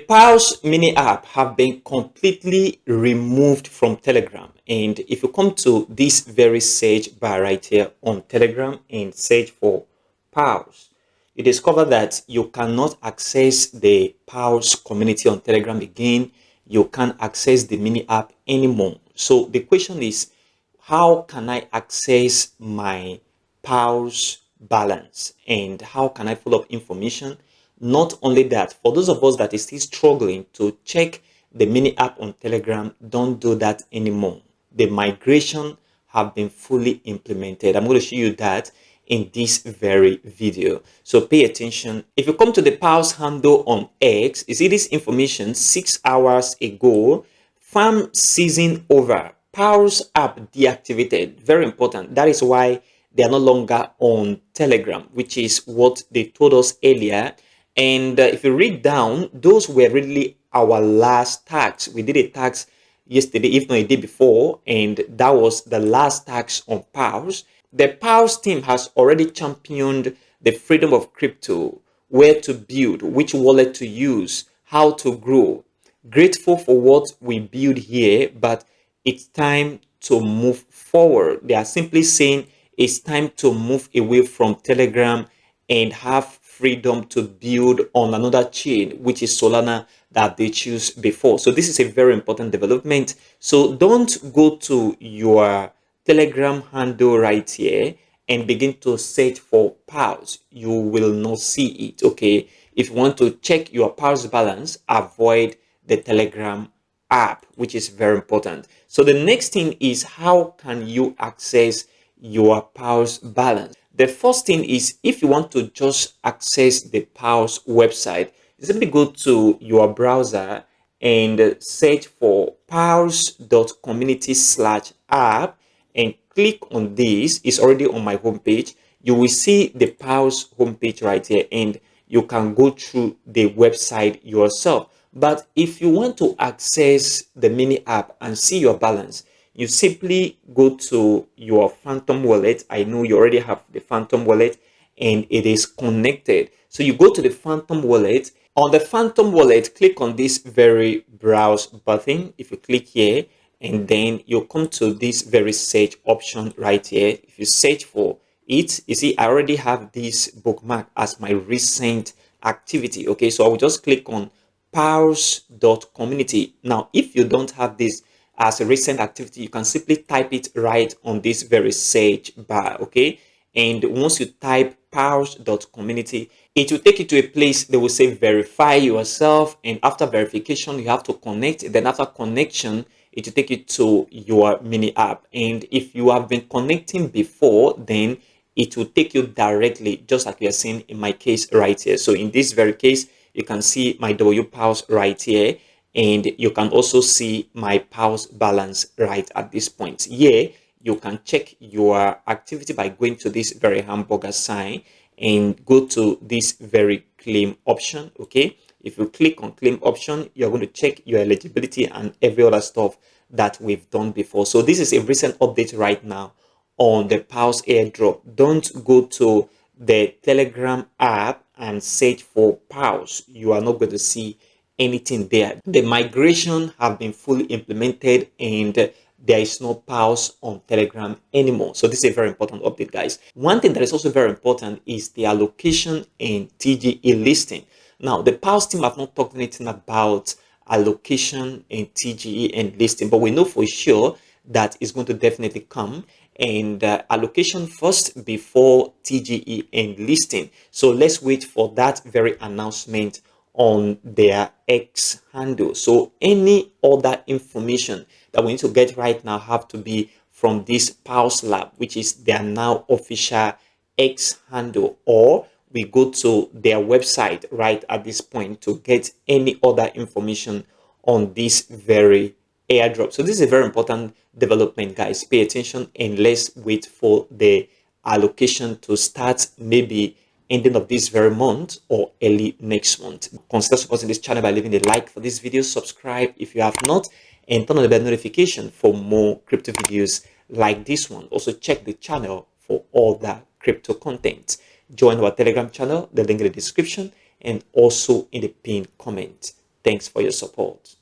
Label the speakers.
Speaker 1: Paws mini app have been completely removed from Telegram. And if you come to this very search bar right here on Telegram and search for Paws, you discover that you cannot access the Paws community on Telegram again. You can't access the mini app anymore. So the question is, how can I access my Paws balance and how can I follow up information? Not only that, for those of us that is still struggling to check the mini app on Telegram, don't do that anymore. The migration have been fully implemented. I'm going to show you that in this very video. So pay attention. If you come to the Paws handle on X, you see this information 6 hours ago, farm season over, Paws app deactivated. Very important. That is why they are no longer on Telegram, which is what they told us earlier. And if you read down, those were really our last tax. We did a tax yesterday, if not a day before, and that was the last tax on Paws. The Paws team has already championed the freedom of crypto, where to build, which wallet to use, how to grow. Grateful for what we build here, but it's time to move forward. They are simply saying it's time to move away from Telegram and have freedom to build on another chain, which is Solana, that they choose before. So this is a very important development. So don't go to your Telegram handle right here and begin to search for Paws. You will not see it. Okay, if you want to check your Paws balance, avoid the Telegram app, which is very important. So the next thing is, how can you access your Paws balance? The first thing is, if you want to just access the Paws website, you simply go to your browser and search for paws.community/app and click on this. It's already on my homepage. You will see the Paws homepage right here and you can go through the website yourself. But if you want to access the mini app and see your balance, you simply go to your Phantom wallet. I know you already have the Phantom wallet and it is connected. So you go to the Phantom wallet. On the Phantom wallet, click on this very browse button. If you click here, and then you come to this very search option right here. If you search for it, you see I already have this bookmark as my recent activity. Okay, so I will just click on paws.community. Now, if you don't have this as a recent activity, you can simply type it right on this very search bar. Okay, and once you type paws.community, it will take you to a place they will say verify yourself, and after verification you have to connect. Then after connection, it will take you to your mini app, and if you have been connecting before, then it will take you directly, just like we are seeing in my case right here. So in this very case, you can see my Paws right here, and you can also see my Paws balance right at this point. Here, you can check your activity by going to this very hamburger sign and go to this very claim option. Okay, if you click on claim option, you're going to check your eligibility and every other stuff that we've done before. So this is a recent update right now on the Paws airdrop. Don't go to the Telegram app and search for Paws. You are not going to see anything there. The migration have been fully implemented and there is no Paws on Telegram anymore. So this is a very important update, guys. One thing that is also very important is the allocation and TGE listing. Now, the Paws team have not talked anything about allocation and TGE and listing, but we know for sure that it's going to definitely come, and allocation first before TGE and listing. So let's wait for that very announcement on their X handle. So any other information that we need to get right now have to be from this Paws Lab, which is their now official X handle, or we go to their website right at this point to get any other information on this very airdrop. So this is a very important development, guys. Pay attention and let's wait for the allocation to start, maybe ending of this very month or early next month. Consider supporting this channel by leaving a like for this video, subscribe if you have not, and turn on the bell notification for more crypto videos like this one. Also check the channel for all the crypto content. Join our Telegram channel, the link in the description and also in the pinned comment. Thanks for your support.